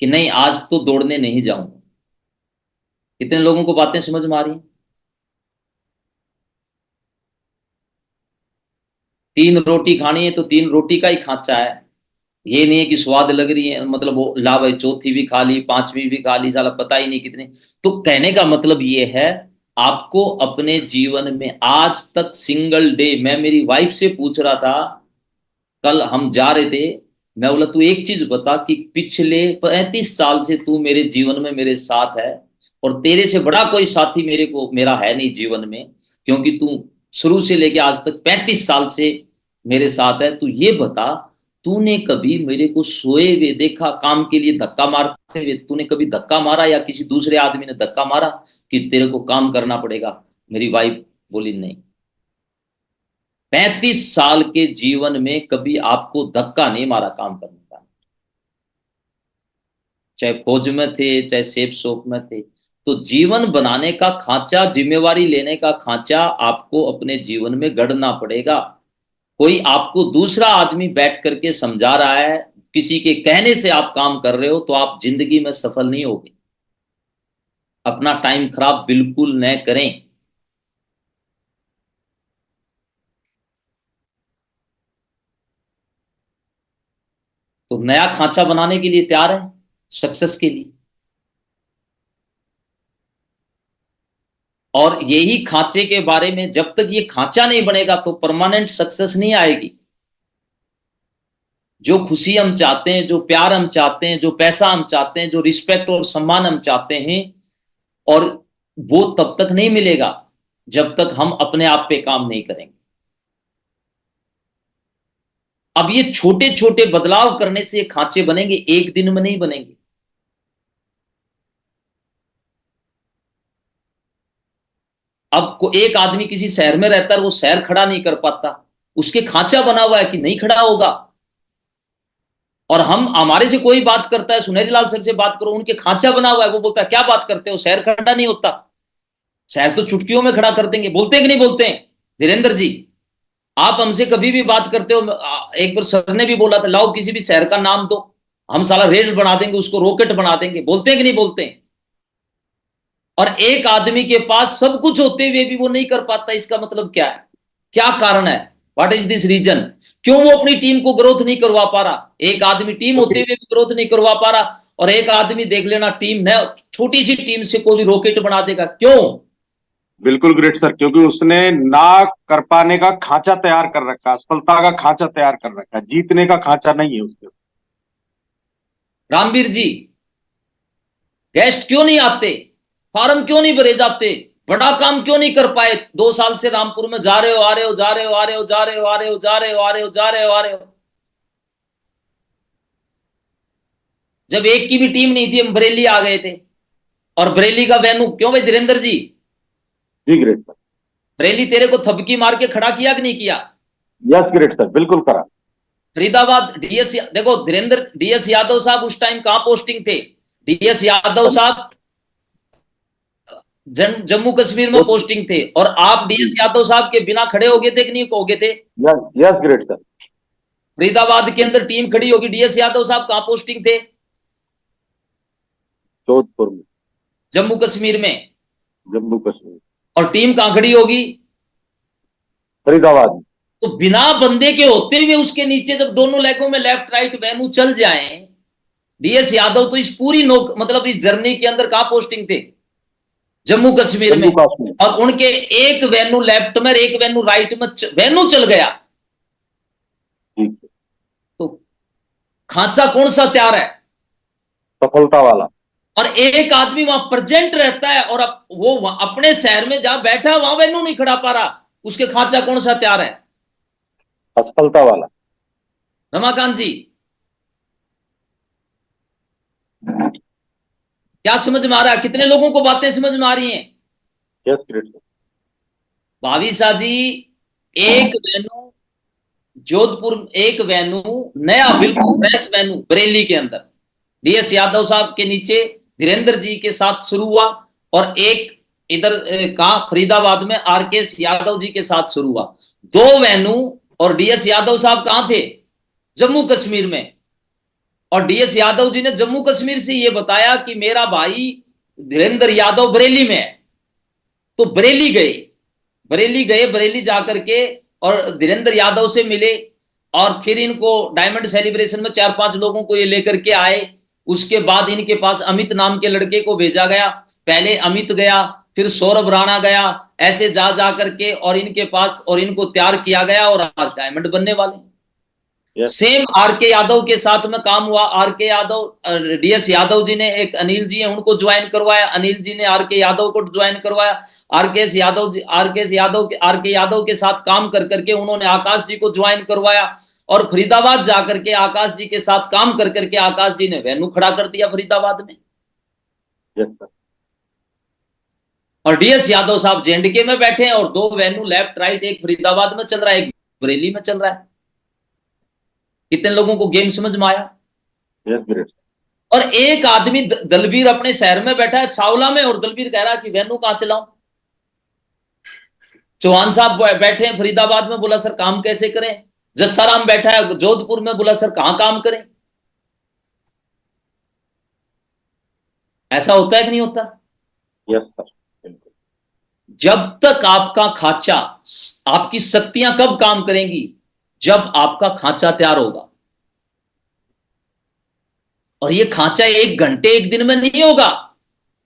कि नहीं आज तो दौड़ने नहीं जाऊंगा। कितने लोगों को बातें समझ में आ रही हैं? 3 रोटी खानी है तो 3 रोटी का ही खांचा है। ये नहीं है कि स्वाद लग रही है, मतलब वो ला भाई चौथी भी खा ली, पांचवी भी खा ली, साला पता ही नहीं कितने। तो कहने का मतलब ये है, आपको अपने जीवन में आज तक सिंगल डे, मैं मेरी वाइफ से पूछ रहा था, कल हम जा रहे थे, मैं बोला तू एक चीज बता कि पिछले 35 साल से तू मेरे जीवन में मेरे साथ है, और तेरे से बड़ा कोई साथी मेरा है नहीं जीवन में, क्योंकि तू शुरू से लेके आज तक 35 साल से मेरे साथ है। तू ये बता, तूने कभी मेरे को सोए हुए देखा, काम के लिए धक्का मारते हुए? तूने कभी धक्का मारा या किसी दूसरे आदमी ने धक्का मारा कि तेरे को काम करना पड़ेगा? मेरी वाइफ बोली नहीं। 35 साल के जीवन में कभी आपको धक्का नहीं मारा काम करने का, चाहे फौज में थे चाहे सेफ शॉप में थे। तो जीवन बनाने का खांचा, जिम्मेवारी लेने का खांचा आपको अपने जीवन में गढ़ना पड़ेगा। कोई आपको दूसरा आदमी बैठ करके समझा रहा है, किसी के कहने से आप काम कर रहे हो, तो आप जिंदगी में सफल नहीं होगे। अपना टाइम खराब बिल्कुल न करें। तो नया खांचा बनाने के लिए तैयार है सक्सेस के लिए, और यही खांचे के बारे में, जब तक ये खांचा नहीं बनेगा तो परमानेंट सक्सेस नहीं आएगी। जो खुशी हम चाहते हैं, जो प्यार हम चाहते हैं, जो पैसा हम चाहते हैं, जो रिस्पेक्ट और सम्मान हम चाहते हैं, और वो तब तक नहीं मिलेगा जब तक हम अपने आप पे काम नहीं करेंगे। अब ये छोटे छोटे बदलाव करने से खांचे बनेंगे, एक दिन में नहीं बनेंगे। अब एक आदमी किसी शहर में रहता है, वो शहर खड़ा नहीं कर पाता, उसके खांचा बना हुआ है कि नहीं खड़ा होगा। और हम हमारे से कोई बात करता है, सुनहरी लाल सर से बात करो, उनके खांचा बना हुआ है, वो बोलता है क्या बात करते हो, शहर खड़ा नहीं होता। शहर तो चुटकियों में खड़ा कर देंगे। बोलते हैं कि नहीं बोलते हैं धीरेन्द्र जी? आप हमसे कभी भी बात करते हो, एक बार सर ने भी बोला था, लाओ किसी भी शहर का नाम दो, हम साला रेल बना देंगे, उसको रॉकेट बना देंगे। बोलते हैं कि नहीं बोलते हैं? और एक आदमी के पास सब कुछ होते हुए भी वो नहीं कर पाता, इसका मतलब क्या है? क्या कारण है? What is this reason? क्यों वो अपनी टीम को ग्रोथ नहीं करवा पा रहा? एक आदमी टीम होते हुए भी ग्रोथ नहीं करवा पा रहा, और एक आदमी देख लेना टीम है, छोटी सी टीम से कोई रॉकेट बना देगा। क्यों? बिल्कुल ग्रेट सर, क्योंकि उसने ना कर पाने का खांचा तैयार कर रखा, सफलता का खांचा तैयार कर रखा, जीतने का खांचा नहीं है उसके। रामवीर जी, गेस्ट क्यों नहीं आते? फॉर्म क्यों नहीं भरे जाते? बड़ा काम क्यों नहीं कर पाए? 2 साल से रामपुर में जा रहे हो, आ रहे हो, जा रहे हो, आ रहे हो, जा रहे हो, आ रहे हो, जा रहे हो, आ रहे हो, जा रहे हो, आ रहे हो। जब एक की भी टीम नहीं थी, हम बरेली आ गए थे। और बरेली का वेन्यू क्यों भाई धीरेन्द्र जी? जी ग्रेट सर। बरेली तेरे को थपकी मार के खड़ा किया कि नहीं किया? यस ग्रेट सर, बिल्कुल करा। फरीदाबाद डीएस, देखो धीरेन्द्र, डीएस यादव साहब उस टाइम कहां पोस्टिंग थे? डीएस यादव साहब जम्मू कश्मीर में पोस्टिंग थे, और आप डीएस यादव साहब के बिना खड़े हो गए थे कि नहीं हो गए थे? Yes great sir. फरीदाबाद के अंदर टीम खड़ी होगी, डीएस यादव साहब कहां पोस्टिंग थे? जोधपुर में। जम्मू कश्मीर में। जम्मू कश्मीर। और टीम कहां खड़ी होगी? फरीदाबाद में। तो बिना बंदे के होते हुए उसके नीचे जब दोनों लेगों में लेफ्ट राइट वेन्यू चल जाए, डीएस यादव तो इस पूरी मतलब इस जर्नी के अंदर कहां पोस्टिंग थे? जम्मू कश्मीर में। और उनके एक वेन्यू लेफ्ट में, एक वेन्यू राइट में वेन्यू चल गया, तो खांचा कौन सा तैयार है? सफलता वाला। और एक आदमी वहां प्रेजेंट रहता है, और वो अपने शहर में जहां बैठा वहां वेन्यू नहीं खड़ा पा रहा, उसके खांचा कौन सा तैयार है? असफलता वाला। रमाकांत जी, क्या समझ में आ रहा है? कितने लोगों को बातें समझ में आ रही हैं? Yes great sir. भावी शाह जी, एक वेन्यू जोधपुर, एक वेन्यू नया बिल्कुल फ्रेश वेन्यू बरेली के अंदर डीएस यादव साहब के नीचे धीरेन्द्र जी के साथ शुरू हुआ, और एक इधर कहा फरीदाबाद में आरकेएस यादव जी के साथ शुरू हुआ। 2 वेन्यू, और डीएस यादव साहब कहां थे? जम्मू कश्मीर में। और डीएस यादव जी ने जम्मू कश्मीर से यह बताया कि मेरा भाई धीरेन्द्र यादव बरेली में है। तो बरेली गए, बरेली जाकर के और धीरेन्द्र यादव से मिले, और फिर इनको डायमंड सेलिब्रेशन में 4-5 लोगों को ये लेकर के आए। उसके बाद इनके पास अमित नाम के लड़के को भेजा गया। पहले अमित गया, फिर सौरभ राणा गया, ऐसे जा करके और इनके पास, और इनको तैयार किया गया, और आज डायमंड बनने वाले। सेम आरके यादव के साथ में काम हुआ। आरके यादव, डीएस यादव जी ने, एक अनिल जी हैं, उनको ज्वाइन करवाया, अनिल जी ने आरके यादव को ज्वाइन करवाया। आरके यादव के साथ काम कर करके उन्होंने आकाश जी को ज्वाइन करवाया, और फरीदाबाद जाकर के आकाश जी के साथ काम कर करके आकाश जी ने वेन्यू खड़ा कर दिया फरीदाबाद में। और डीएस यादव साहब जेएंडके में बैठे हैं, और 2 वेन्यू लेफ्ट राइट, एक फरीदाबाद में चल रहा है, एक बरेली में चल रहा है। कितने लोगों को गेम समझ में आया? और एक आदमी दलबीर अपने शहर में बैठा है छावला में, और दलबीर कह रहा है कि वेन्यू कहां चलाऊं? चौहान साहब बैठे हैं फरीदाबाद में, बोला सर काम कैसे करें? जस्साराम बैठा है जोधपुर में, बोला सर कहां काम करें? ऐसा होता है कि नहीं होता? Yes sir. जब तक आपका खांचा, आपकी शक्तियां कब काम करेंगी? जब आपका खांचा तैयार होगा। और ये खांचा 1 घंटे 1 दिन में नहीं होगा।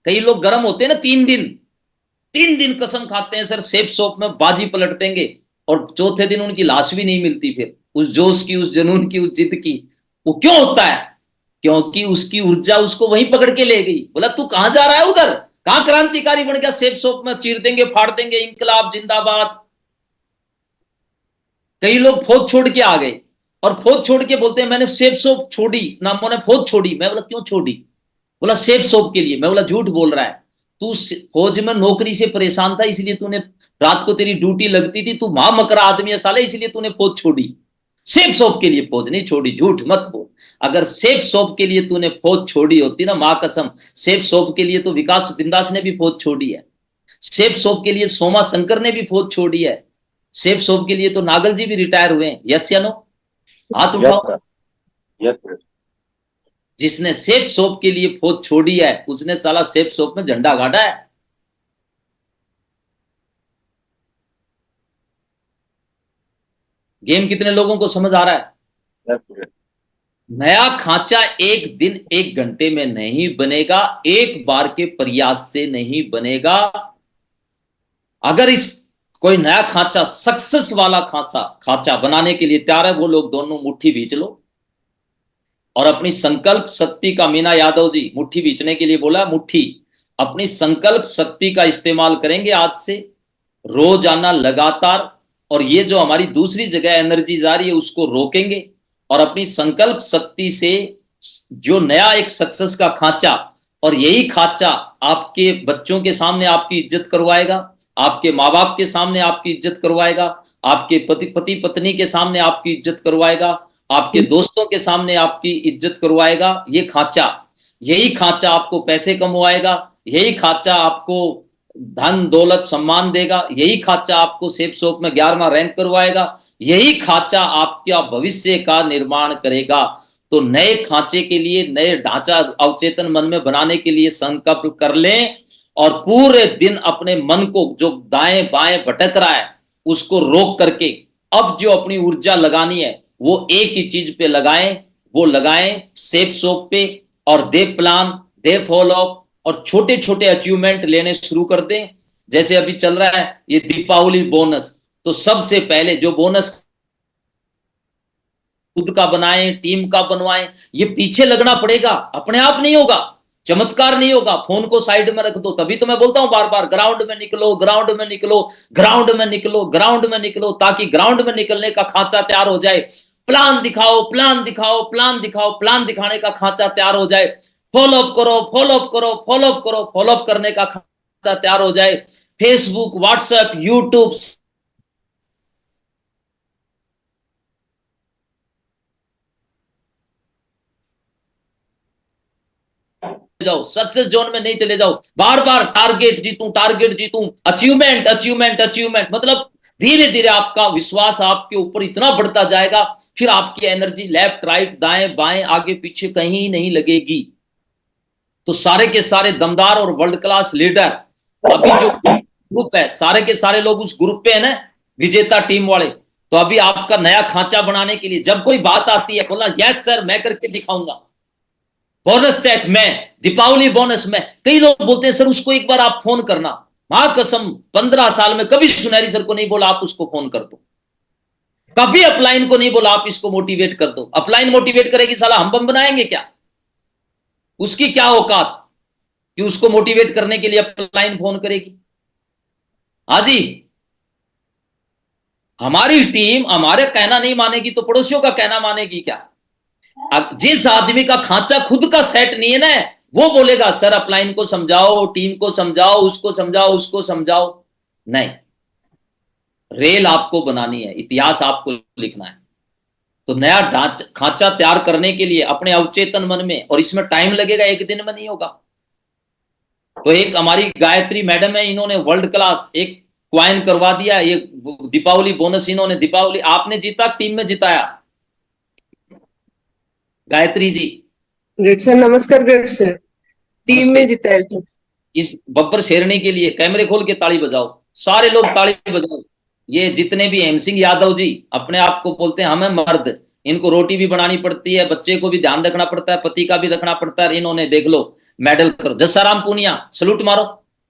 कई लोग गर्म होते हैं ना, 3 दिन कसम खाते हैं सर सेफ शॉप में बाजी पलट देंगे, और चौथे दिन उनकी लाश भी नहीं मिलती। फिर उस जोश की, उस जुनून की, उस जिद की। वो क्यों होता है? क्योंकि उसकी ऊर्जा उसको वहीं पकड़ के ले गई। बोला तू कहां जा रहा है? उधर कहां क्रांतिकारी बन गया? सेफ शॉप में चीर देंगे, फाड़ देंगे, इंकलाब जिंदाबाद। कई लोग फौज छोड़ के आ गए, और फौज छोड़ के बोलते हैं मैंने सेफ शॉप छोड़ी ना, मैंने फौज छोड़ी। मैं बोला क्यों छोड़ी? बोला सेफ शॉप के लिए। मैं बोला झूठ बोल रहा है, तू फौज में नौकरी से परेशान था, इसलिए तूने, रात को तेरी ड्यूटी लगती थी, तू महामकरा आदमी है साले, इसलिए तूने फौज छोड़ी। सेफ शॉप के लिए फौज नहीं छोड़ी, झूठ मत बोल। अगर सेफ शॉप के लिए तूने फौज छोड़ी होती ना, मां कसम, सेफ शॉप के लिए तो विकास बिंदास ने भी फौज छोड़ी है। सेफ शॉप के लिए सोमा शंकर ने भी फौज छोड़ी है, सेफ शॉप के लिए तो नागल जी भी रिटायर हुए हैं। यस या नो? हाथ उठाओ। Yes sir. जिसने सेफ शॉप के लिए फौज छोड़ी है उसने साला सेफ शॉप में झंडा गाड़ा है। गेम कितने लोगों को समझ आ रहा है? नया खांचा एक दिन एक घंटे में नहीं बनेगा, एक बार के प्रयास से नहीं बनेगा। अगर इस कोई नया खांचा सक्सेस वाला खांचा बनाने के लिए तैयार है, वो लोग दोनों मुट्ठी भींच लो और अपनी संकल्प शक्ति का, मीना यादव जी मुट्ठी भींचने के लिए बोला, मुट्ठी अपनी संकल्प शक्ति का इस्तेमाल करेंगे आज से रोजाना लगातार, और ये जो हमारी दूसरी जगह एनर्जी जा रही है उसको रोकेंगे और अपनी संकल्प शक्ति से जो नया एक सक्सेस का खांचा, और यही खांचा आपके बच्चों के सामने आपकी इज्जत करवाएगा, आपके माँ बाप के सामने आपकी इज्जत करवाएगा, आपके पति पत्नी के सामने आपकी इज्जत करवाएगा, आपके दोस्तों के सामने आपकी इज्जत करवाएगा। ये खांचा, यही खांचा आपको पैसे कमवाएगा, यही खांचा आपको धन दौलत सम्मान देगा, यही खांचा आपको सेफ शॉप में 11वां रैंक करवाएगा, यही खांचा आपका भविष्य का निर्माण करेगा। तो नए खांचे के लिए, नए ढांचा अवचेतन मन में बनाने के लिए संकल्प कर लें और पूरे दिन अपने मन को जो दाएं बाएं भटक रहा है उसको रोक करके अब जो अपनी ऊर्जा लगानी है वो एक ही चीज पे लगाएं, वो लगाएं सेफ शॉप पे, और दे प्लान, दे फॉलो अप, और छोटे छोटे अचीवमेंट लेने शुरू कर दें। जैसे अभी चल रहा है ये दीपावली बोनस, तो सबसे पहले जो बोनस खुद का बनाएं, टीम का बनवाएं, ये पीछे लगना पड़ेगा, अपने आप नहीं होगा, चमत्कार नहीं होगा। फोन को साइड में रख दो, तभी तो मैं बोलता हूं बार बार ग्राउंड में निकलो, ग्राउंड में निकलो, ग्राउंड में निकलो, ग्राउंड में निकलो, ताकि ग्राउंड में निकलने का खांचा तैयार हो जाए। प्लान दिखाओ, प्लान दिखाओ, प्लान दिखाओ, प्लान दिखाने का खांचा तैयार हो जाए। फॉलो अप करो, फॉलो अप करो, फॉलो अप करो, फॉलो अप करने का खांचा तैयार हो जाए। फेसबुक, व्हाट्सएप, यूट्यूब जाओ, सक्सेस जोन में नहीं चले जाओ, बार बार टारगेट जीतूं, टारगेट जीतूं, अचीवमेंट, अचीवमेंट, अचीवमेंट, मतलब धीरे धीरे आपका विश्वास आपके ऊपर इतना बढ़ता जाएगा, फिर आपकी एनर्जी लेफ्ट राइट दाएं बाएं आगे पीछे कहीं नहीं लगेगी। तो सारे के सारे दमदार और वर्ल्ड क्लास लीडर अभी जो ग्रुप है, सारे के सारे लोग उस ग्रुप पे है ना, विजेता टीम वाले। तो अभी आपका नया खांचा बनाने के लिए जब कोई बात आती है बोलना यस सर मैं करके दिखाऊंगा, बोनस चेक में, दीपावली बोनस में। कई लोग बोलते हैं सर उसको एक बार आप फोन करना, मां कसम 15 साल में कभी सुनहरी सर को नहीं बोला आप उसको फोन कर दो, कभी अपलाइन को नहीं बोला आप इसको मोटिवेट कर दो। अपलाइन मोटिवेट करेगी साला हम बम बनाएंगे क्या? उसकी क्या औकात कि उसको मोटिवेट करने के लिए अपलाइन फोन करेगी? हाजी, हमारी टीम हमारे कहना नहीं मानेगी तो पड़ोसियों का कहना मानेगी क्या? जिस आदमी का खांचा खुद का सेट नहीं है ना, वो बोलेगा सर अपलाइन को समझाओ, टीम को समझाओ, उसको समझाओ, उसको समझाओ। नहीं, रेल आपको बनानी है, इतिहास आपको लिखना है। तो नया खांचा तैयार करने के लिए अपने अवचेतन मन में, और इसमें टाइम लगेगा, एक दिन में नहीं होगा। तो एक हमारी गायत्री मैडम है, इन्होंने वर्ल्ड क्लास एक क्वाइन करवा दिया। ये दीपावली बोनस इन्होंने, दीपावली आपने जीता, टीम में जिताया गायत्री जी। ग्रेट सर, नमस्कार ग्रेट सर, टीम में जिताया। इस बब्बर शेरनी के लिए कैमरे खोल के ताली बजाओ, सारे लोग ताली बजाओ। ये जितने भी हेम सिंह यादव जी अपने आप को बोलते हैं हमें मर्द, इनको रोटी भी बनानी पड़ती है, बच्चे को भी ध्यान रखना पड़ता है, पति का भी रखना पड़ता है, इन्होंने देख लो मेडल करो। जसाराम पूनिया सलूट मारो,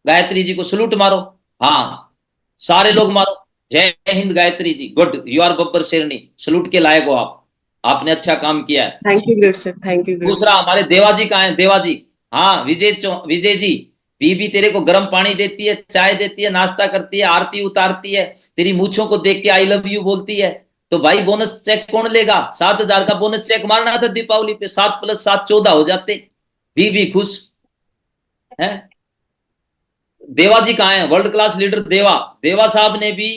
गायत्री जी को सलूट मारो, हाँ सारे लोग मारो। जय Hind Gayatri ji, good, you are Babbar शेरनी, सलूट के लायक हो आप, आपने अच्छा काम किया है। Thank you great sir, thank you. दूसरा हमारे देवाजी कहाँ है? देवाजी, हाँ विजय जी, बीबी तेरे को गर्म पानी देती है, चाय देती है, नाश्ता करती है, आरती उतारती है, तेरी मूछों को देख के आई लव यू बोलती है। तो भाई बोनस चेक कौन लेगा? 7,000 का बोनस चेक मारना था दीपावली पे, 7 + 7 14 हो जाते, बीबी खुश है। देवाजी कहाँ है? वर्ल्ड क्लास लीडर देवा साहब ने भी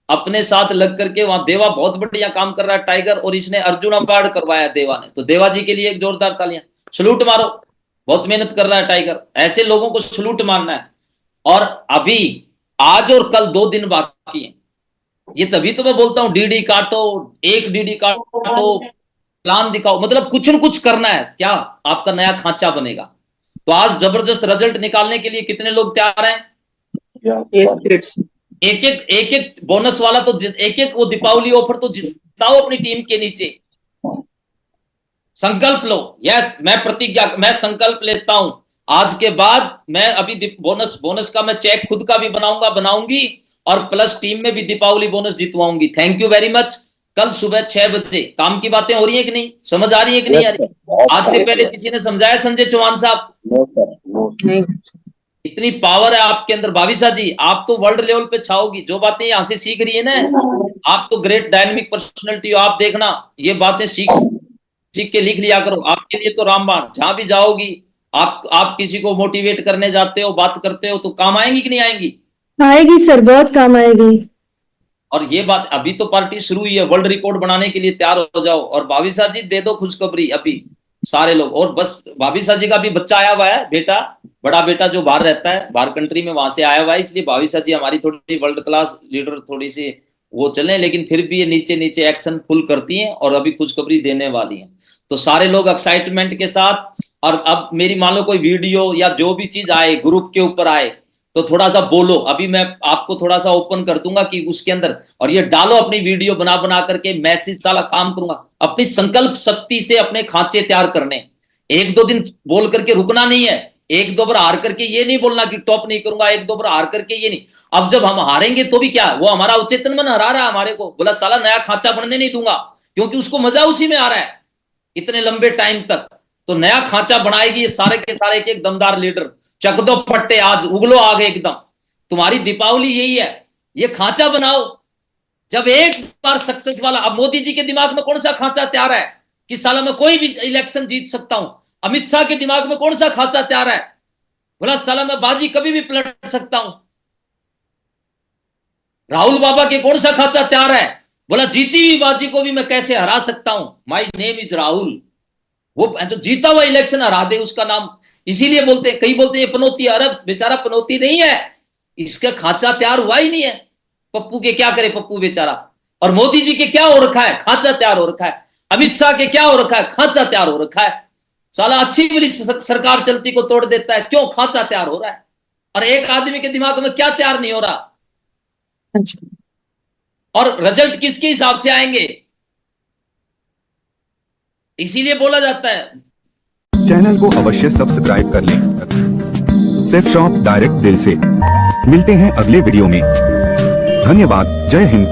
अपने साथ लग करके, वहां देवा बहुत बढ़िया काम कर रहा है टाइगर, और इसने अर्जुन अवार्ड करवाया देवा ने। तो देवा जी के लिए एक जोरदार तालियां, सलूट मारो, बहुत मेहनत कर रहा है टाइगर। ऐसे लोगों को सलूट मारना है। और अभी आज और कल 2 दिन बाकी हैं। ये तभी तो मैं बोलता हूं डीडी काटो, एक डीडी काटो, प्लान दिखाओ, मतलब कुछ न कुछ करना है, क्या आपका नया खांचा बनेगा। तो आज जबरदस्त रिजल्ट निकालने के लिए कितने लोग तैयार हैं? Yes, great sir. एक बोनस वाला तो एक वो दीपावली ऑफर तो जिताओ अपनी टीम के नीचे। संकल्प लो। यस, मैं संकल्प लेता हूं, आज के बाद मैं अभी बोनस का मैं चेक खुद का भी बनाऊंगी और प्लस टीम में भी दीपावली बोनस जितवाऊंगी। Thank you very much. कल सुबह 6 बजे। काम की बातें हो रही है कि नहीं, समझ आ रही है कि नहीं आ रही? आज से पहले किसी ने समझाया संजय चौहान साहब? नहीं, इतनी पावर है आपके अंदर भाविशा जी, आप तो वर्ल्ड लेवल पे छाओगी। जो बातें यहां से सीख रही है ना, आप तो ग्रेट डायनेमिक पर्सनालिटी हो। आप देखना, ये बातें सीख के लिख लिया करो, आपके लिए तो रामबाण। जहां भी जाओगी आप किसी को मोटिवेट करने जाते हो, बात करते हो, तो काम आएंगी कि नहीं आएंगी? आएगी सर, बहुत काम आएगी। और ये बात अभी तो पार्टी शुरू हुई है, वर्ल्ड रिकॉर्ड बनाने के लिए तैयार हो जाओ। और भाविशा जी दे दो खुशखबरी अभी सारे लोग। और बस भाविशा जी का भी बच्चा आया हुआ है, बेटा, बड़ा बेटा जो बाहर रहता है, बाहर कंट्री में, वहां से आया हुआ है। इसलिए भाविशा जी हमारी थोड़ी वर्ल्ड क्लास लीडर, थोड़ी सी वो चले, लेकिन फिर भी ये नीचे एक्शन फुल करती हैं और अभी खुशखबरी देने वाली हैं। तो सारे लोग एक्साइटमेंट के साथ। और अब मेरी मान लो कोई वीडियो या जो भी चीज आए ग्रुप के ऊपर आए तो थोड़ा सा बोलो। अभी मैं आपको थोड़ा सा ओपन कर दूंगा कि उसके अंदर, और ये डालो अपनी वीडियो बना करके, मैसेज साला काम करूंगा। अपनी संकल्प शक्ति से अपने खांचे तैयार करने। 1-2 दिन बोल करके रुकना नहीं है। 1-2 बार हार करके ये नहीं बोलना कि टॉप नहीं करूंगा, 1-2 बार हार करके ये नहीं। अब जब हम हारेंगे तो भी क्या, वो हमारा अवचेतन मन हरा रहा है हमारे को, बोला साला नया खांचा बनने नहीं दूंगा, क्योंकि उसको मजा उसी में आ रहा है इतने लंबे टाइम तक। तो नया खांचा बनाएगी ये सारे के सारे एक दमदार लीडर। चक दो पट्टे, आज उगलो आगे एकदम। तुम्हारी दीपावली यही है, ये खांचा बनाओ। जब एक बार सक्सेस वाला, अब मोदी जी के दिमाग में कौन सा खांचा तैयार है कि साला मैं कोई भी इलेक्शन जीत सकता हूं? अमित शाह के दिमाग में कौन सा खांचा तैयार है, बोला साला मैं बाजी कभी भी पलट सकता हूं? राहुल बाबा के कौन सा खांचा तैयार है, बोला जीती हुई बाजी को भी मैं कैसे हरा सकता हूं, माई नेम इज राहुल। वो तो जीता हुआ इलेक्शन हरा दे, उसका नाम। इसीलिए बोलते हैं, कई बोलते हैं ये पनौती अरब, बेचारा पनौती नहीं है, इसका खांचा तैयार हुआ ही नहीं है। पप्पू के क्या करे पप्पू बेचारा। और मोदी जी के क्या हो रखा है, खांचा तैयार हो रखा है। अमित शाह के क्या हो रखा है, खांचा तैयार हो रखा है। साला अच्छी वाली सरकार चलती को तोड़ देता है, क्यों? खांचा तैयार हो रहा है। और एक आदमी के दिमाग में क्या तैयार नहीं हो रहा। और रिजल्ट किसके हिसाब से आएंगे? इसीलिए बोला जाता है। चैनल को अवश्य सब्सक्राइब कर लें। सेफ शॉप डायरेक्ट दिल से। मिलते हैं अगले वीडियो में। धन्यवाद। जय हिंद।